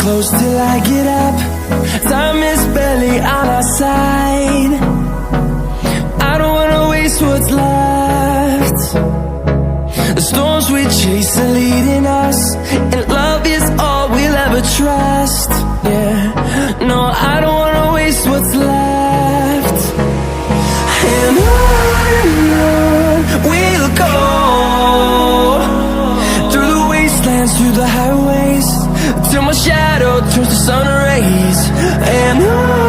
close till I get up. Time is barely on our side. I don't wanna waste what's left. The storms we chase are leading us, and love is all we'll ever trust. Yeah, no, I don't wanna waste what's left. And on we'll go, through the wastelands, through the highways, till my shadow turns to sun rays. And on